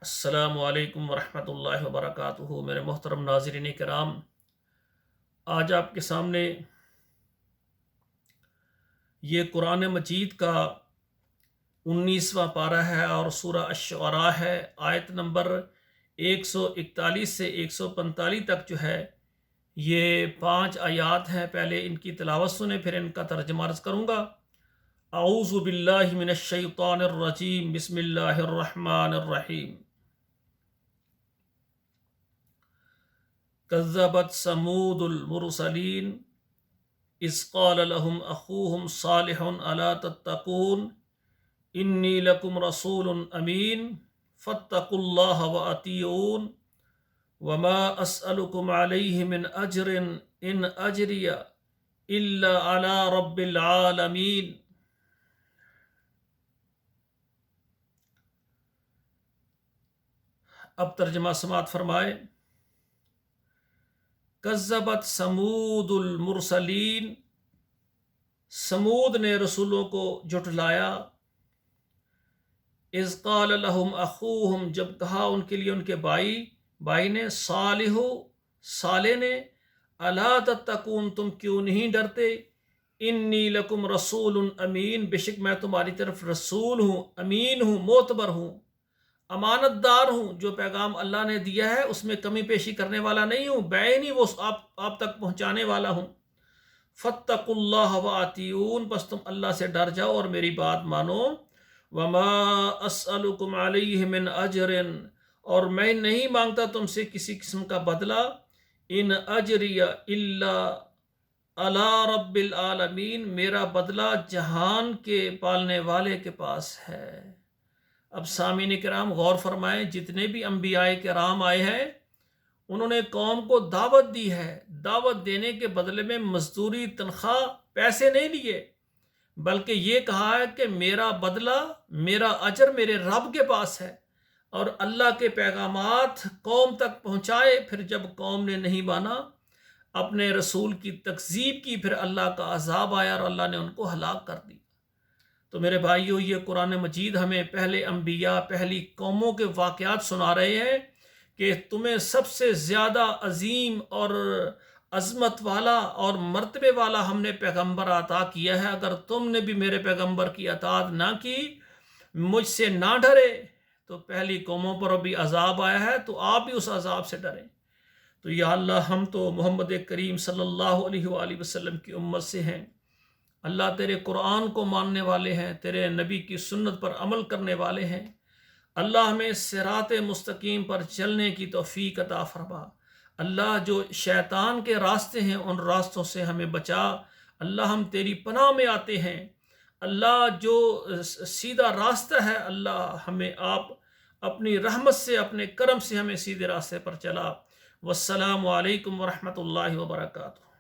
السلام علیکم ورحمۃ اللہ وبرکاتہ۔ میرے محترم ناظرین کرام، آج آپ کے سامنے یہ قرآن مجید کا 19واں پارہ ہے اور سورہ الشعراء ہے۔ آیت نمبر 141 سے 145 تک جو ہے یہ 5 آیات ہیں۔ پہلے ان کی تلاوت سنیں، پھر ان کا ترجمہ عرض کروں گا۔ اعوذ باللہ من الشیطان الرجیم، بسم اللہ الرحمن الرحیم۔ کذبت ثمود المرسلین اذ قال لهم اخوهم صالح الا تتقون انی لکم رسول امین فاتقوا اللہ واطیعون وما اسألکم علیہ من اجر ان اجری الا علی رب العالمین۔ اب ترجمہ سماعت فرمائے۔ کذبت ثمود المرسلین، ثمود نے رسولوں کو جھٹلایا۔ اذ قال لهم اخوهم، جب کہا ان کے لیے ان کے بھائی نے، صالح نے، الا تتقون، تم کیوں نہیں ڈرتے، انی لکم رسول امین، بے شک میں تمہاری طرف رسول ہوں، امین ہوں، معتبر ہوں، امانت دار ہوں، جو پیغام اللہ نے دیا ہے اس میں کمی پیشی کرنے والا نہیں ہوں، بعینی وہ آپ تک پہنچانے والا ہوں۔ فاتقوا اللہ واطیعون، بس تم اللہ سے ڈر جاؤ اور میری بات مانو۔ وما اسألکم علیہ من اجر، اور میں نہیں مانگتا تم سے کسی قسم کا بدلہ، ان اجری الا علی رب العالمین، میرا بدلہ جہان کے پالنے والے کے پاس ہے۔ اب سامعین کرام غور فرمائیں، جتنے بھی انبیاء کرام آئے ہیں انہوں نے قوم کو دعوت دی ہے، دعوت دینے کے بدلے میں مزدوری، تنخواہ، پیسے نہیں لیے، بلکہ یہ کہا ہے کہ میرا بدلہ، میرا اجر میرے رب کے پاس ہے، اور اللہ کے پیغامات قوم تک پہنچائے۔ پھر جب قوم نے نہیں مانا، اپنے رسول کی تکذیب کی، پھر اللہ کا عذاب آیا اور اللہ نے ان کو ہلاک کر دی۔ تو میرے بھائیو، یہ قرآن مجید ہمیں پہلے انبیاء، پہلی قوموں کے واقعات سنا رہے ہیں کہ تمہیں سب سے زیادہ عظیم اور عظمت والا اور مرتبے والا ہم نے پیغمبر عطا کیا ہے، اگر تم نے بھی میرے پیغمبر کی اطاعت نہ کی، مجھ سے نہ ڈرے، تو پہلی قوموں پر بھی عذاب آیا ہے، تو آپ بھی اس عذاب سے ڈریں۔ تو یا اللہ، ہم تو محمد کریم صلی اللہ علیہ وآلہ وسلم کی امت سے ہیں، اللہ تیرے قرآن کو ماننے والے ہیں، تیرے نبی کی سنت پر عمل کرنے والے ہیں۔ اللہ ہمیں صراط مستقیم پر چلنے کی توفیق عطا فرما۔ اللہ جو شیطان کے راستے ہیں ان راستوں سے ہمیں بچا۔ اللہ ہم تیری پناہ میں آتے ہیں۔ اللہ جو سیدھا راستہ ہے، اللہ ہمیں آپ اپنی رحمت سے، اپنے کرم سے ہمیں سیدھے راستے پر چلا۔ والسلام علیکم ورحمۃ اللہ وبرکاتہ۔